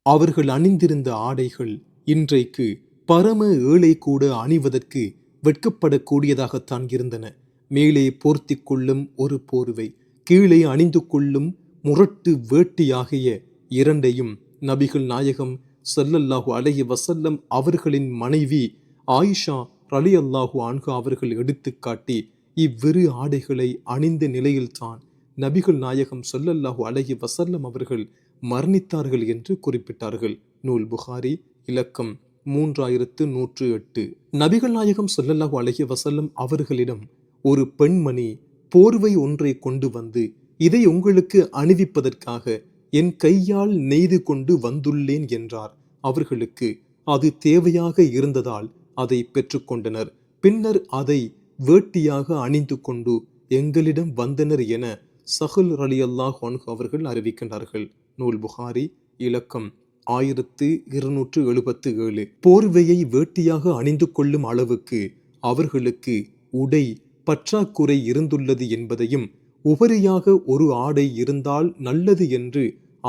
அவர்கள் அணிந்திருந்த ஆடைகள் இன்றைக்கு பரம ஏழை கூட அணிவதற்கு வெட்கப்படக்கூடியதாகத்தான் இருந்தன. மேலே போர்த்தி கொள்ளும் ஒரு போர்வை, கீழே அணிந்து கொள்ளும் முரட்டு வேட்டி ஆகிய இரண்டையும் நபிகள் நாயகம் ஸல்லல்லாஹு அலைஹி வஸல்லம் அவர்களின் மனைவி ஆயிஷா ரலியல்லாஹு அன்ஹா அவர்கள் எடுத்துக்காட்டி, இவ்விரு ஆடைகளை அணிந்த நிலையில்தான் நபிகள் நாயகம் ஸல்லல்லாஹு அலைஹி வஸல்லம் அவர்கள் மரணித்தார்கள் என்று குறிப்பிட்டார்கள். நூல் புகாரி, இலக்கம் 3108. நபிகள் நாயகம் ஸல்லல்லாஹு அலைஹி வஸல்லம் அவர்களிடம் ஒரு பெண்மணி போர்வை ஒன்றை கொண்டு வந்து, இதை உங்களுக்கு அணிவிப்பதற்காக என் கையால் நெய்து கொண்டு வந்துள்ளேன் என்றார். அவர்களுக்கு அது தேவையாக இருந்ததால் அதை பெற்றுக்கொண்டனர். பின்னர் அதை வேட்டியாக அணிந்து கொண்டு எங்களிடம் வந்தனர் என சஹல் ரலியல்லாஹு அன்ஹு அவர்கள் அறிவிக்கின்றார்கள். நூல் புகாரி, இலக்கம் 1277. போர்வையை வேட்டியாக அணிந்து கொள்ளும் அளவுக்கு அவர்களுக்கு உடை பற்றாக்குறை இருந்துள்ளது என்பதையும், உபரியாக ஒரு ஆடை இருந்தால் நல்லது என்று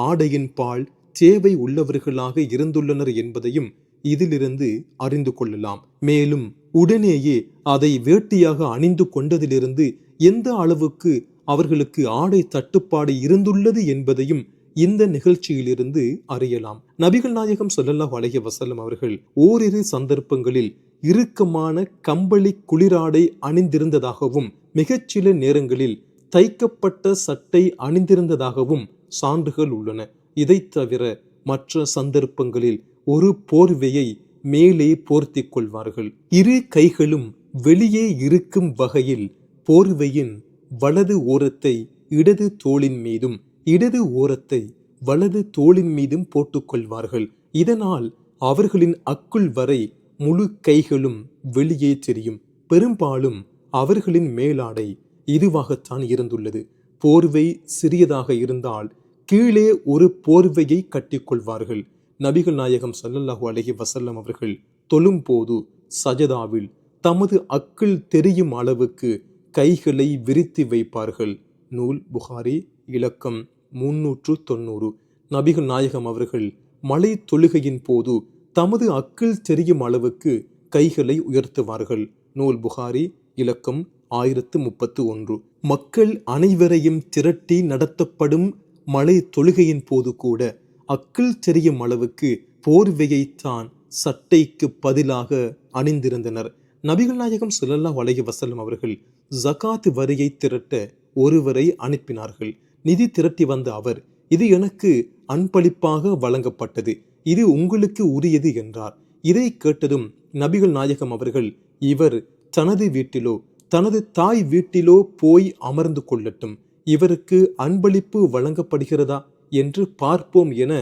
ஆடையின் பால் தேவை உள்ளவர்களாக இருந்துள்ளனர் என்பதையும் இதிலிருந்து அறிந்து கொள்ளலாம். மேலும் உடனேயே அதை வேட்டியாக அணிந்து கொண்டதிலிருந்து எந்த அளவுக்கு அவர்களுக்கு ஆடை தட்டுப்பாடு இருந்துள்ளது என்பதையும் இந்த நிகழ்ச்சியிலிருந்து அறியலாம். நபிகள் நாயகம் ஸல்லல்லாஹு அலைஹி வஸல்லம் அவர்கள் ஓரிரு சந்தர்ப்பங்களில் இறுக்கமான கம்பளி குளிராடை அணிந்திருந்ததாகவும், மிகச்சில நேரங்களில் தைக்கப்பட்ட சட்டை அணிந்திருந்ததாகவும் சான்றுகள் உள்ளன. இதை தவிர மற்ற சந்தர்ப்பங்களில் ஒரு போர்வையை மேலே போர்த்தி கொள்வார்கள். இரு கைகளும் வெளியே இருக்கும் வகையில் போர்வையின் வலது ஓரத்தை இடது தோளின் மீதும், இடது ஓரத்தை வலது தோளின் மீதும் போட்டுக்கொள்வார்கள். இதனால் அவர்களின் அக்குள் வரை முழு கைகளும் வெளியே தெரியும். பெரும்பாலும் அவர்களின் மேலாடை இதுவாகத்தான் இருந்துள்ளது. போர்வை சிறியதாக இருந்தால் கீழே ஒரு போர்வையை கட்டிக்கொள்வார்கள். நபிகள் நாயகம் ஸல்லல்லாஹு அலைஹி வஸல்லம் அவர்கள் தொழும் போது சஜதாவில் தமது அக்குள் தெரியும் அளவுக்கு கைகளை விரித்து வைப்பார்கள். நூல் புகாரி, இலக்கம் 390. நபிகள் நாயகம் அவர்கள் மலை தொழுகையின் போது தமது அக்குள் தெரியும் அளவுக்கு கைகளை உயர்த்துவார்கள். நூல் புகாரி, இலக்கம் 1031. மக்கள் அனைவரையும் திரட்டி நடத்தப்படும் மலை தொழுகையின் போது கூட அக்குள் தெரியும் அளவுக்கு போர்வையைத்தான் சட்டைக்கு பதிலாக அணிந்திருந்தனர். நபிகள் நாயகம் ஸல்லல்லாஹு அலைஹி வஸல்லம் அவர்கள் ஜகாத் வரியை திரட்ட ஒருவரை அனுப்பினார்கள். நிதி திரட்டி வந்த அவர், இது எனக்கு அன்பளிப்பாக வழங்கப்பட்டது, இது உங்களுக்கு உரியது என்றார். இதை கேட்டதும் நபிகள் நாயகம் அவர்கள், இவர் தனது வீட்டிலோ தனது தாய் வீட்டிலோ போய் அமர்ந்து கொள்ளட்டும், இவருக்கு அன்பளிப்பு வழங்கப்படுகிறதா என்று பார்ப்போம் என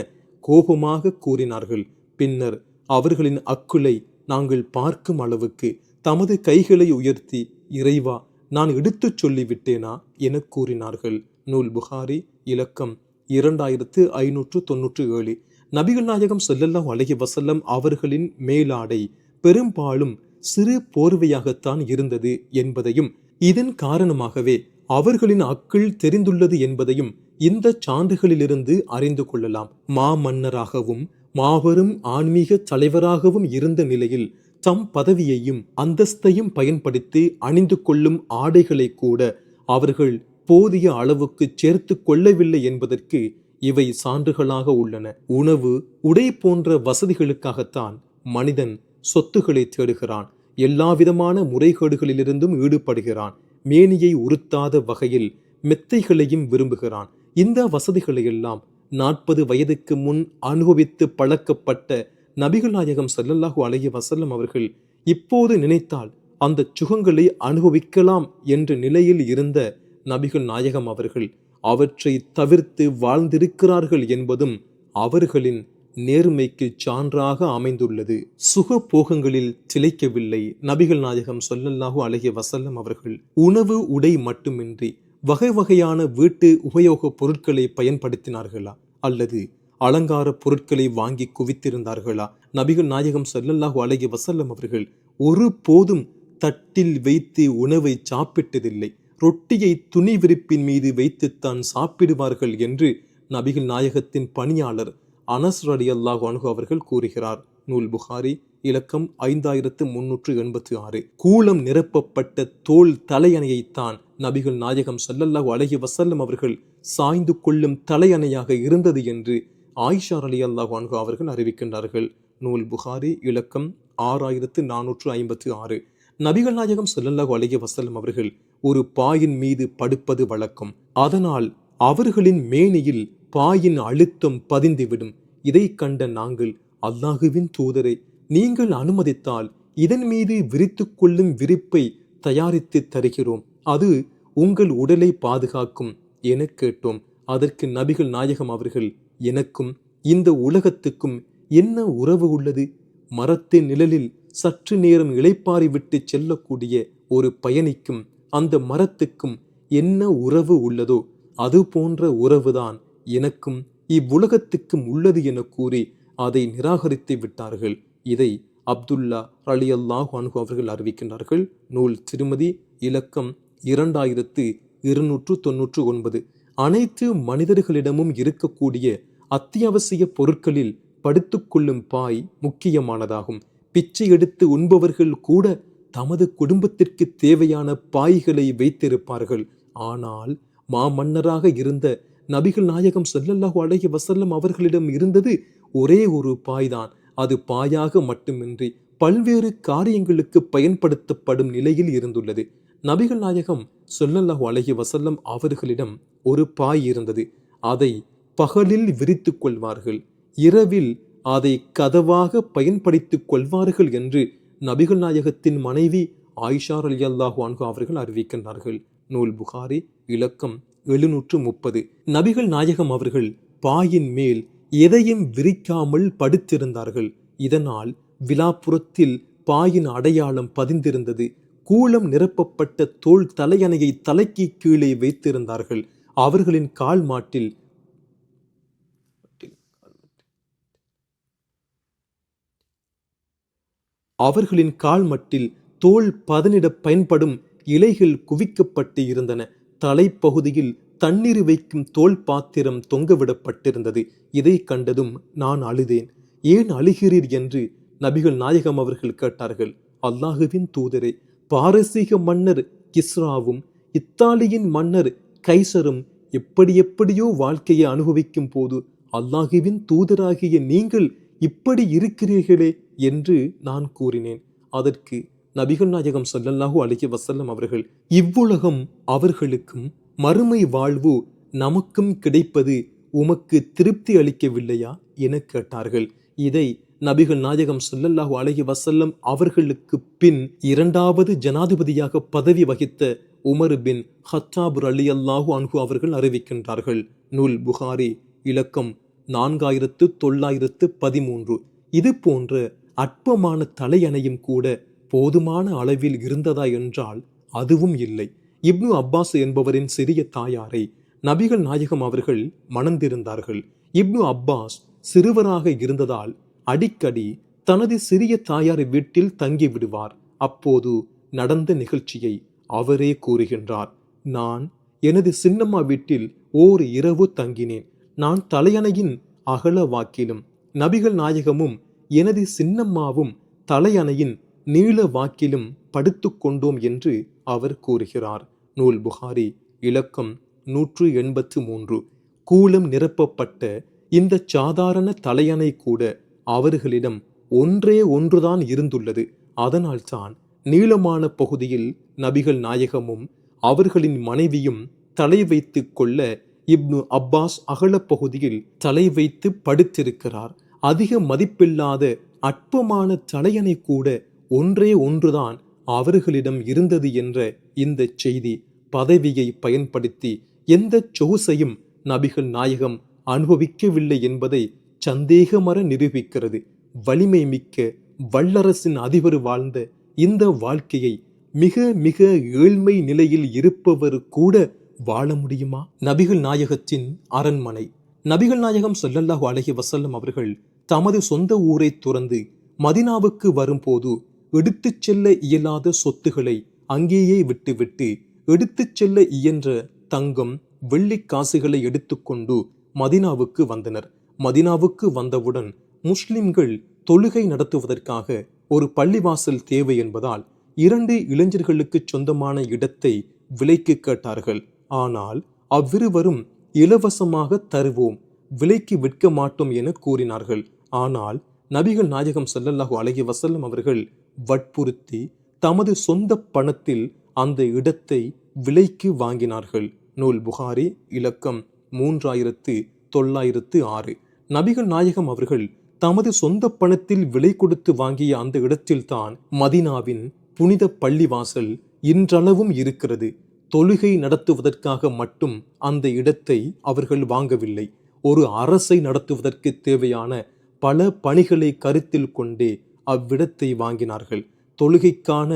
கோபமாக கூறினார்கள். பின்னர் அவர்களின் அக்குலை நாங்கள் பார்க்கும் அளவுக்கு தமது கைகளை உயர்த்தி, இறைவா, நான் எடுத்துச் சொல்லிவிட்டேனா என கூறினார்கள். நூல் புகாரி, இலக்கம் 2597. நபிகள் நாயகம் ஸல்லல்லாஹு அலைஹி வஸல்லம் அவர்களின் மேலாடை பெரும்பாலும் சிறு போர்வையாகத்தான் இருந்தது என்பதையும், இதன் காரணமாகவே அவர்களின் அக்குள் தெரிந்துள்ளது என்பதையும் இந்த சான்றுகளிலிருந்து அறிந்து கொள்ளலாம். மாமன்னராகவும் மாபெரும் ஆன்மீக தலைவராகவும் இருந்த நிலையில் தம் பதவியையும் அந்தஸ்தையும் பயன்படுத்தி அணிந்து கொள்ளும் ஆடைகளை கூட அவர்கள் போதிய அளவுக்கு சேர்த்து கொள்ளவில்லை என்பதற்கு இவை சான்றுகளாக உள்ளன. உணவு, உடை போன்ற வசதிகளுக்காகத்தான் மனிதன் சொத்துக்களை தேடுகிறான். எல்லாவிதமான முறைகேடுகளிலிருந்தும் ஈடுபடுகிறான். மேனியை உறுத்தாத வகையில் மெத்தைகளையும் விரும்புகிறான். இந்த வசதிகளையெல்லாம் 40 வயதுக்கு முன் அனுபவித்து பழக்கப்பட்ட நபிகள் நாயகம் ஸல்லல்லாஹு அலைஹி வஸல்லம் அவர்கள் இப்போது நினைத்தால் அந்த சுகங்களை அனுபவிக்கலாம் என்ற நிலையில் இருந்த நபிகள் நாயகம் அவர்கள் அவற்றை தவிர்த்து வாழ்ந்திருக்கிறார்கள் என்பதும் அவர்களின் நேர்மைக்கு சான்றாக அமைந்துள்ளது. சுக போகங்களில் திளைக்கவில்லை நபிகள் நாயகம் ஸல்லல்லாஹு அலைஹி வஸல்லம் அவர்கள். உணவு, உடை மட்டுமின்றி வகை வகையான வீட்டு உபயோகப் பொருட்களை பயன்படுத்தினார்களா அல்லது அலங்கார பொருட்களை வாங்கி குவித்திருந்தார்களா? நபிகள் நாயகம் ஸல்லல்லாஹு அலைஹி வஸல்லம் அவர்கள் ஒரு போதும் தட்டில் வைத்து உணவை சாப்பிட்டதில்லை. ரொட்டியை துணி விரிப்பின் மீது வைத்துத்தான் சாப்பிடுவார்கள் என்று நபிகள் நாயகத்தின் பணியாளர் அனஸ் ரலியல்லாஹு அன்ஹு அவர்கள் கூறுகிறார். நூல் புகாரி இலக்கம் 5386. கூலம் நிரப்பப்பட்ட தோல் தலையணையைத்தான் நபிகள் நாயகம் ஸல்லல்லாஹு அலைஹி வஸல்லம் அவர்கள் சாய்ந்து கொள்ளும் தலையணையாக இருந்தது என்று ஆயிஷா ரலியல்லாஹு அன்ஹா அவர்கள் அறிவிக்கின்றார்கள். நூல் புகாரி இலக்கம் 6456. நபிகள் நாயகம் ஸல்லல்லாஹு அலைஹி வஸல்லம் அவர்கள் ஒரு பாயின் மீது படுப்பது வழக்கம். அதனால் அவர்களின் மேனியில் பாயின் அழுத்தம் பதிந்துவிடும். இதை கண்ட நாங்கள், அல்லாஹுவின் தூதரை, நீங்கள் அனுமதித்தால் இதன் மீது விரித்துக் கொள்ளும் விரிப்பை தயாரித்து தருகிறோம், அது உங்கள் உடலை பாதுகாக்கும் என கேட்டோம். அதற்கு நபிகள் நாயகம் அவர்கள், எனக்கும் இந்த உலகத்துக்கும் என்ன உறவு உள்ளது? மரத்தின் நிழலில் சற்று நேரம் இளைப்பாரி விட்டு செல்லக்கூடிய ஒரு பயணிக்கும் அந்த மரத்துக்கும் என்ன உறவு உள்ளதோ அது போன்ற உறவுதான் எனக்கும் இவ்வுலகத்துக்கும் உள்ளது என கூறி அதை நிராகரித்து விட்டார்கள். இதை அப்துல்லா ரலியல்லாஹு அன்ஹு அவர்கள் அறிவிக்கின்றார்கள். நூல் திருமதி இலக்கம் 2299. அனைத்து மனிதர்களிடமும் இருக்கக்கூடிய அத்தியாவசிய பொருட்களில் படுத்துக்கொள்ளும் பாய் முக்கியமானதாகும். பிச்சை எடுத்து உண்பவர்கள் கூட தமது குடும்பத்திற்கு தேவையான பாய்களை வைத்திருப்பார்கள். ஆனால் மாமன்னராக இருந்த நபிகள் நாயகம் ஸல்லல்லாஹு அலைஹி வஸல்லம் அவர்களிடம் இருந்தது ஒரே ஒரு பாய்தான். அது பாயாக மட்டுமின்றி பல்வேறு காரியங்களுக்கு பயன்படுத்தப்படும் நிலையில் இருந்துள்ளது. நபிகள் நாயகம் ஸல்லல்லாஹு அலைஹி வஸல்லம் அவர்களிடம் ஒரு பாய் இருந்தது. அதை பகலில் விரித்துக் கொள்வார்கள், இரவில் அதை கதவாக பயன்படுத்திக் கொள்வார்கள் என்று நபிகள் நாயகத்தின் மனைவி ஆயிஷா ரலியல்லாஹு அன்ஹா அவர்கள் அறிவிக்கின்றார்கள். நூல் புகாரி இலக்கம் 730. நபிகள் நாயகம் அவர்கள் பாயின் மேல் எதையும் விரிக்காமல் படுத்திருந்தார்கள். இதனால் விலாப்புறத்தில் பாயின் அடையாளம் பதிந்திருந்தது. கூலம் நிரப்பப்பட்ட தோல் தலையணையை தலைக்கு கீழே வைத்திருந்தார்கள். அவர்களின் கால் மாட்டில் தோல் பதனிட பயன்படும் இலைகள் குவிக்கப்பட்டு இருந்தன. தலைப்பகுதியில் தண்ணீர் வைக்கும் தோல் பாத்திரம் தொங்கவிடப்பட்டிருந்தது. இதை கண்டதும் நான் அழுதேன். ஏன் அழுகிறீர் என்று நபிகள் நாயகம் அவர்கள் கேட்டார்கள். அல்லாஹுவின் தூதரே, பாரசீக மன்னர் கிஸ்ராவும் இத்தாலியின் மன்னர் கைசரும் எப்படியோ வாழ்க்கையை அனுபவிக்கும் போது அல்லாஹுவின் தூதராகிய நீங்கள் இப்படி இருக்கிறீர்களே என்று நான் கூறினேன். அதற்கு நபிகள் நாயகம் ஸல்லல்லாஹு அலைஹி வஸல்லம் அவர்கள், இவ்வுலகம் அவர்களுக்கும் மறுமை வாழ்வு நமக்கும் கிடைப்பது உமக்கு திருப்தி அளிக்கவில்லையா என கேட்டார்கள். இதை நபிகள் நாயகம் ஸல்லல்லாஹு அலைஹி வஸல்லம் அவர்களுக்கு பின் இரண்டாவது ஜனாதிபதியாக பதவி வகித்த உமர் பின் ஹத்தாப் ரலியல்லாஹு அன்ஹு அவர்கள் அறிவிக்கின்றார்கள். நூல் புகாரி இலக்கம் 4913. இது போன்ற அற்பமான தலையணையும் கூட போதுமான அளவில் இருந்ததா என்றால் அதுவும் இல்லை. இப்னு அப்பாஸ் என்பவரின் சிறிய தாயாரை நபிகள் நாயகம் அவர்கள் மணந்திருந்தார்கள். இப்னு அப்பாஸ் சிறுவராக இருந்ததால் அடிக்கடி தனது சிறிய தாயார் வீட்டில் தங்கி விடுவார். அப்போது நடந்த நிகழ்ச்சியை அவரே கூறுகின்றார். நான் எனது சின்னம்மா வீட்டில் ஓர் இரவு தங்கினேன். நான் தலையணையின் அகல வாக்கிலும் நபிகள் நாயகமும் எனது சின்னம்மாவும் தலையணையின் நீள வாக்கிலும் படுத்து கொண்டோம் என்று அவர் கூறுகிறார். நூல் புகாரி இலக்கம் 183. கூலம் நிரப்பப்பட்ட இந்த சாதாரண தலையணை கூட அவர்களிடம் ஒன்றுதான் இருந்துள்ளது. அதனால்தான் நீளமான பகுதியில் நபிகள் நாயகமும் அவர்களின் மனைவியும் தலை வைத்து கொள்ள இப்னு அப்பாஸ் அகல பகுதியில் தலை வைத்து படுத்திருக்கிறார். அதிக மதிப்பில்லாத அற்பமான தலையணை கூட ஒன்றுதான் அவர்களிடம் இருந்தது என்ற இந்த செய்தி பதவியை பயன்படுத்தி எந்த சொகுசையும் நபிகள் நாயகம் அனுபவிக்கவில்லை என்பதை சந்தேகமற நிரூபிக்கிறது. வலிமை மிக்க வல்லரசின் அதிபர் வாழ்ந்த இந்த வாழ்க்கையை மிக மிக ஏழ்மை நிலையில் இருப்பவர் கூட வாழ முடியுமா? நபிகள் நாயகத்தின் அரண்மனை. நபிகள் நாயகம் ஸல்லல்லாஹு அலைஹி வஸல்லம் அவர்கள் தமது சொந்த ஊரை துறந்து மதீனாவுக்கு வரும்போது எடுத்துச் செல்ல இயலாத சொத்துக்களை அங்கேயே விட்டுவிட்டு எடுத்துச் செல்ல இயன்ற தங்கம் வெள்ளி காசுகளை எடுத்துக்கொண்டு மதீனாவுக்கு வந்தனர். மதீனாவுக்கு வந்தவுடன் முஸ்லிம்கள் தொழுகை நடத்துவதற்காக ஒரு பள்ளிவாசல் தேவை என்பதால் 2 இளைஞர்களுக்கு சொந்தமான இடத்தை விலைக்கு கேட்டார்கள். ஆனால் அவ்விருவரும் இலவசமாக தருவோம், விலைக்கு விற்க மாட்டோம் என கூறினார்கள். ஆனால் நபிகள் நாயகம் ஸல்லல்லாஹு அலைஹி வஸல்லம் அவர்கள் வற்புறுத்தி தமது சொந்த பணத்தில் அந்த இடத்தை விலைக்கு வாங்கினார்கள். நூல் புகாரி இலக்கம் 3906. நபிகள் நாயகம் அவர்கள் தமது சொந்த பணத்தில் விலை கொடுத்து வாங்கிய அந்த இடத்தில்தான் மதீனாவின் புனித பள்ளிவாசல் இன்றளவும் இருக்கிறது. தொழுகை நடத்துவதற்காக மட்டும் அந்த இடத்தை அவர்கள் வாங்கவில்லை. ஒரு அரசை நடத்துவதற்கு தேவையான பல பணிகளை கருத்தில் கொண்டே அவ்விடத்தை வாங்கினார்கள். தொழுகைக்கான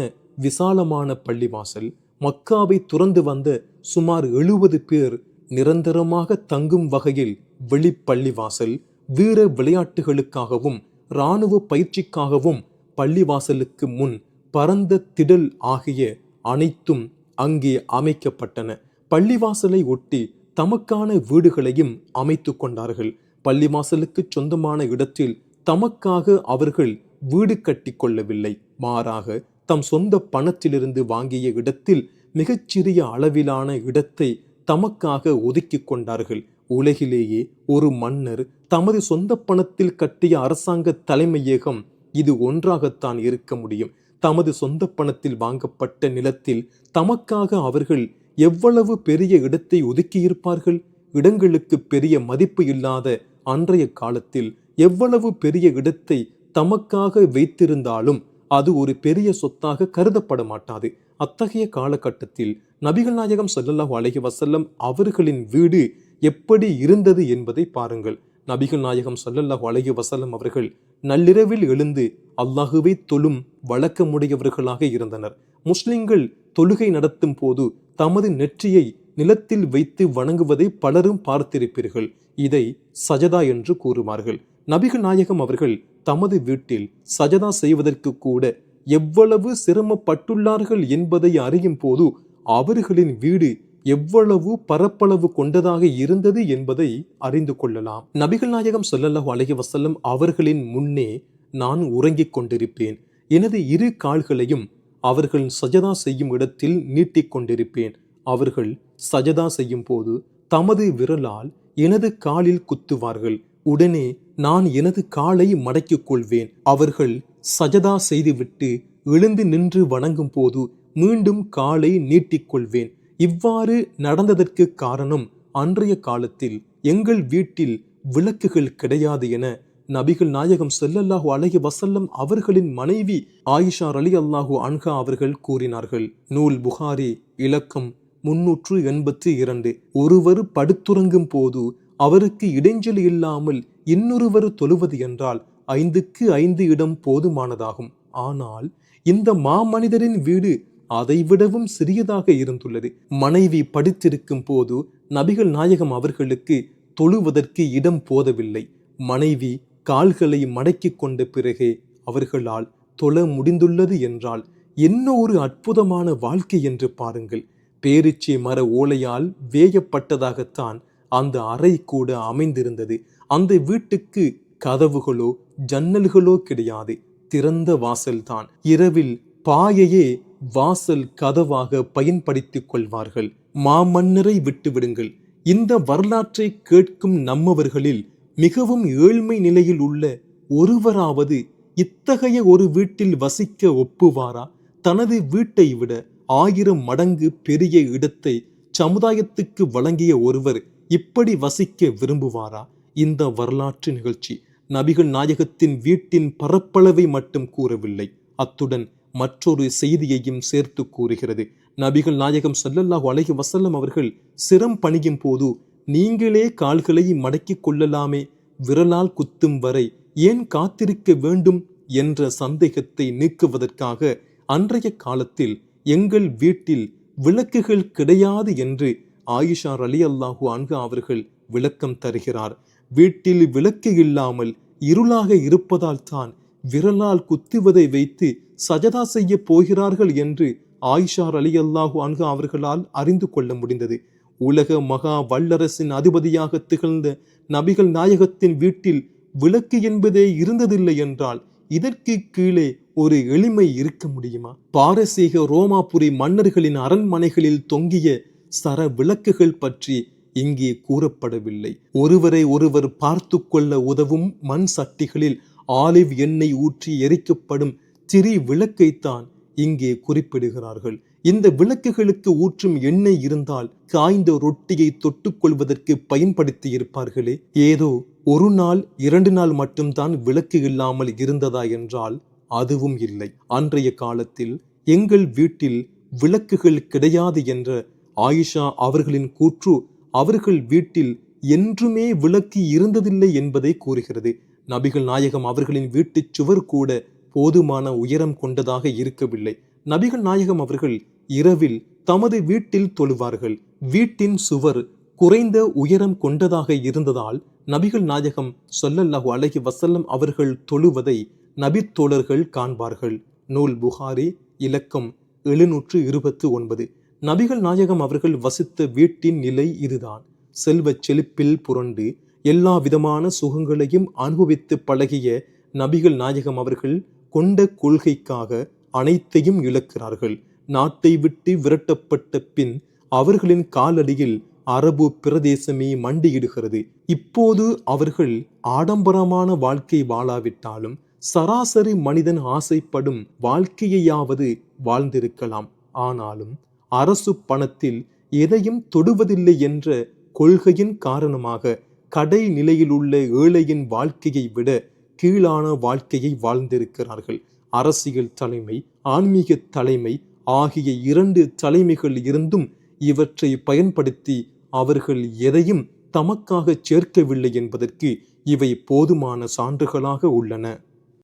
விசாலமான பள்ளிவாசல், மக்காவை துறந்து வந்த சுமார் 70 பேர் நிரந்தரமாக தங்கும் வகையில் வெளிப்பள்ளிவாசல், வீர விளையாட்டுகளுக்காகவும் இராணுவ பயிற்சிக்காகவும் பள்ளிவாசலுக்கு முன் பரந்த திடல் ஆகிய அனைத்தும் அங்கே அமைக்கப்பட்டன. பள்ளிவாசலை ஒட்டி தமக்கான வீடுகளையும் அமைத்து கொண்டார்கள். பள்ளிவாசலுக்கு சொந்தமான இடத்தில் தமக்காக அவர்கள் வீடு கட்டி கொள்ளவில்லை. மாறாக தம் சொந்த பணத்திலிருந்து வாங்கிய இடத்தில் மிகச்சிறிய அளவிலான இடத்தை தமக்காக ஒதுக்கி கொண்டார்கள். உலகிலேயே ஒரு மன்னர் தமது சொந்த பணத்தில் கட்டிய அரசாங்க தலைமையகம் இது ஒன்றாகத்தான் இருக்க முடியும். தமது சொந்த பணத்தில் வாங்கப்பட்ட நிலத்தில் தமக்காக அவர்கள் எவ்வளவு பெரிய இடத்தை ஒதுக்கியிருப்பார்கள். இடங்களுக்கு பெரிய மதிப்பு இல்லாத அன்றைய காலத்தில் எவ்வளவு பெரிய இடத்தை தமக்காக வைத்திருந்தாலும் அது ஒரு பெரிய சொத்தாக கருதப்பட மாட்டாது. அத்தகைய காலகட்டத்தில் நபிகள் நாயகம் ஸல்லல்லாஹு அலைஹி வஸல்லம் அவர்களின் வீடு எப்படி இருந்தது என்பதை பாருங்கள். நபிகள் நாயகம் ஸல்லல்லாஹு அலைஹி வஸல்லம் அவர்கள் நள்ளிரவில் எழுந்து அல்லாஹுவை தொழும் வழக்கமுடையவர்களாக இருந்தனர். முஸ்லிம்கள் தொழுகை நடத்தும் போது தமது நெற்றியை நிலத்தில் வைத்து வணங்குவதை பலரும் பார்த்திருப்பீர்கள். இதை சஜதா என்று கூறுவார்கள். நபிகள் நாயகம் அவர்கள் தமது வீட்டில் சஜதா செய்வதற்கு கூட எவ்வளவு சிரமப்பட்டுள்ளார்கள் என்பதை அறியும் போது அவர்களின் வீடு எவ்வளவு பரப்பளவு கொண்டதாக இருந்தது என்பதை அறிந்து கொள்ளலாம். நபிகள் நாயகம் ஸல்லல்லாஹு அலைஹி வஸல்லம் அவர்களின் முன்னே நான் உறங்கிக் கொண்டிருப்பேன். எனது 2 கால்களையும் அவர்கள் சஜதா செய்யும் இடத்தில் நீட்டிக் கொண்டிருப்பேன். அவர்கள் சஜதா செய்யும் போது தமது விரலால் எனது காலில் குத்துவார்கள். உடனே நான் எனது காலை மடக்கிக் கொள்வேன். அவர்கள் சஜதா செய்துவிட்டு எழுந்து நின்று வணங்கும் போது மீண்டும் காலை நீட்டிக்கொள்வேன். இவ்வாறு நடந்ததற்கு காரணம், அன்றைய காலத்தில் எங்கள் வீட்டில் விளக்குகள் கிடையாது என நபிகள் நாயகம் ஸல்லல்லாஹு அலைஹி வஸல்லம் அவர்களின் மனைவி ஆயிஷா ரலியல்லாஹு அன்ஹா அவர்கள் கூறினார்கள். நூல் புகாரி இலக்கம் 382. ஒருவர் படுத்துறங்கும் போது அவருக்கு இடைஞ்சல் இல்லாமல் இன்னொருவர் தொழுவது என்றால் 5க்கு 5 இடம் போதுமானதாகும். ஆனால் இந்த மாமனிதரின் வீடு அதைவிடவும் சிறியதாக இருந்துள்ளது. மனைவி படித்திருக்கும் போது நபிகள் நாயகம் அவர்களுக்கு தொழுவதற்கு இடம் போதவில்லை. மனைவி கால்களை மடக்கி கொண்ட பிறகே அவர்களால் தொழ முடிந்துள்ளது என்றால் என்ன ஒரு அற்புதமான வாழ்க்கை என்று பாருங்கள். பேரிச்சை மர ஓலையால் வேயப்பட்டதாகத்தான் அந்த அறை கூட அமைந்திருந்தது. அந்த வீட்டுக்கு கதவுகளோ ஜன்னல்களோ கிடையாது, திறந்த வாசல்தான். இரவில் பாயையே வாசல் கதவாக பயன்படுத்திக் கொள்வார்கள். மாமன்னரை விட்டுவிடுங்கள். இந்த வரலாற்றை கேட்கும் நம்மவர்களில் மிகவும் ஏழ்மை நிலையில் உள்ள ஒருவராவது இத்தகைய ஒரு வீட்டில் வசிக்க ஒப்புவாரா? தனது வீட்டை விட 1000 மடங்கு பெரிய இடத்தை சமுதாயத்துக்கு வழங்கிய ஒருவர் இப்படி வசிக்க விரும்புவாரா? இந்த வரலாற்று நிகழ்ச்சி நபிகள் நாயகத்தின் வீட்டின் பரப்பளவை மட்டும் கூறவில்லை, அத்துடன் மற்றொரு செய்தியையும் சேர்த்து கூறுகிறது. நபிகள் நாயகம் ஸல்லல்லாஹு அலைஹி வஸல்லம் அவர்கள் சிரம் பணியும் போது நீங்களே கால்களை மடக்கிக் கொள்ளலாமே, விரலால் குத்தும் வரை ஏன் காத்திருக்க வேண்டும் என்ற சந்தேகத்தை நீக்குவதற்காக அன்றைய காலத்தில் எங்கள் வீட்டில் விளக்குகள் கிடையாது என்று ஆயிஷா ரலியல்லாஹு அன்ஹா அவர்கள் விளக்கம் தருகிறார். வீட்டில் விளக்கு இல்லாமல் இருளாக இருப்பதால் தான் விரலால் குத்துவதை வைத்து சஜதா செய்ய போகிறார்கள் என்று ஆயிஷா ரலியல்லாஹு அன்ஹா அவர்களால் அறிந்து கொள்ள முடிந்தது. உலக மகா வல்லரசின் அதிபதியாக திகழ்ந்த நபிகள் நாயகத்தின் வீட்டில் விளக்கு என்பதே இருந்ததில்லை என்றால் இதற்கு கீழே ஒரு எளிமை இருக்க முடியுமா? பாரசீக ரோமாபுரி மன்னர்களின் அரண்மனைகளில் தொங்கிய சர விளக்குகள் பற்றி இங்கே கூறப்படவில்லை. ஒருவரை ஒருவர் பார்த்து கொள்ள உதவும் மண் சட்டிகளில் ஆலிவ் எண்ணெய் ஊற்றி எரிக்கப்படும் திரி விளக்கைத்தான் இங்கே குறிப்பிடுகிறார்கள். இந்த விளக்குகளுக்கு ஊற்றும் எண்ணெய் இருந்தால் காய்ந்த ரொட்டியை தொட்டுக்கொள்வதற்கு பயன்படுத்தி இருப்பார்களே. ஏதோ ஒரு நாள் 2 நாள் மட்டும்தான் விளக்கு இல்லாமல் இருந்ததா என்றால் அதுவும் இல்லை. அன்றைய காலத்தில் எங்கள் வீட்டில் விளக்குகள் கிடையாது என்ற ஆயிஷா அவர்களின் கூற்று அவர்கள் வீட்டில் என்றுமே விளக்கு இருந்ததில்லை என்பதை கூறுகிறது. நபிகள் நாயகம் அவர்களின் வீட்டு சுவர் கூட போதுமான உயரம் கொண்டதாக இருக்கவில்லை. நபிகள் நாயகம் அவர்கள் இரவில் தமது வீட்டில் தொழுவார்கள். வீட்டின் சுவர் குறைந்த உயரம் கொண்டதாக இருந்ததால் நபிகள் நாயகம் ஸல்லல்லாஹு அலைஹி வஸல்லம் அவர்கள் தொழுவதை நபித்தோழர்கள் காண்பார்கள். நூல் புகாரி இலக்கம் 729. நபிகள் நாயகம் அவர்கள் வசித்த வீட்டின் நிலை இதுதான். செல்வச் செழிப்பில் புரண்டு எல்லா விதமான சுகங்களையும் அனுபவித்து பழகிய நபிகள் நாயகம் அவர்கள் கொண்ட கொள்கைக்காக அனைத்தையும் இழக்கிறார்கள். நாட்டை விட்டு விரட்டப்பட்ட பின் அவர்களின் காலடியில் அரபு பிரதேசமே மண்டியிடுகிறது. இப்போது அவர்கள் ஆடம்பரமான வாழ்க்கை வாழாவிட்டாலும் சராசரி மனிதன் ஆசைப்படும் வாழ்க்கையையாவது வாழ்ந்திருக்கலாம். ஆனாலும் அரசு பணத்தில் எதையும் தொடுவதில்லை என்ற கொள்கையின் காரணமாக கடை நிலையில் உள்ள ஏழையின் வாழ்க்கையை விட கீழான வாழ்க்கையை வாழ்ந்திருக்கிறார்கள். அரசியல் தலைமை, ஆன்மீக தலைமை ஆகிய 2 தலைமைகள் இருந்தும் இவற்றை பயன்படுத்தி அவர்கள் எதையும் தமக்காக சேர்க்கவில்லை என்பதற்கு இவை போதுமான சான்றுகளாக உள்ளன.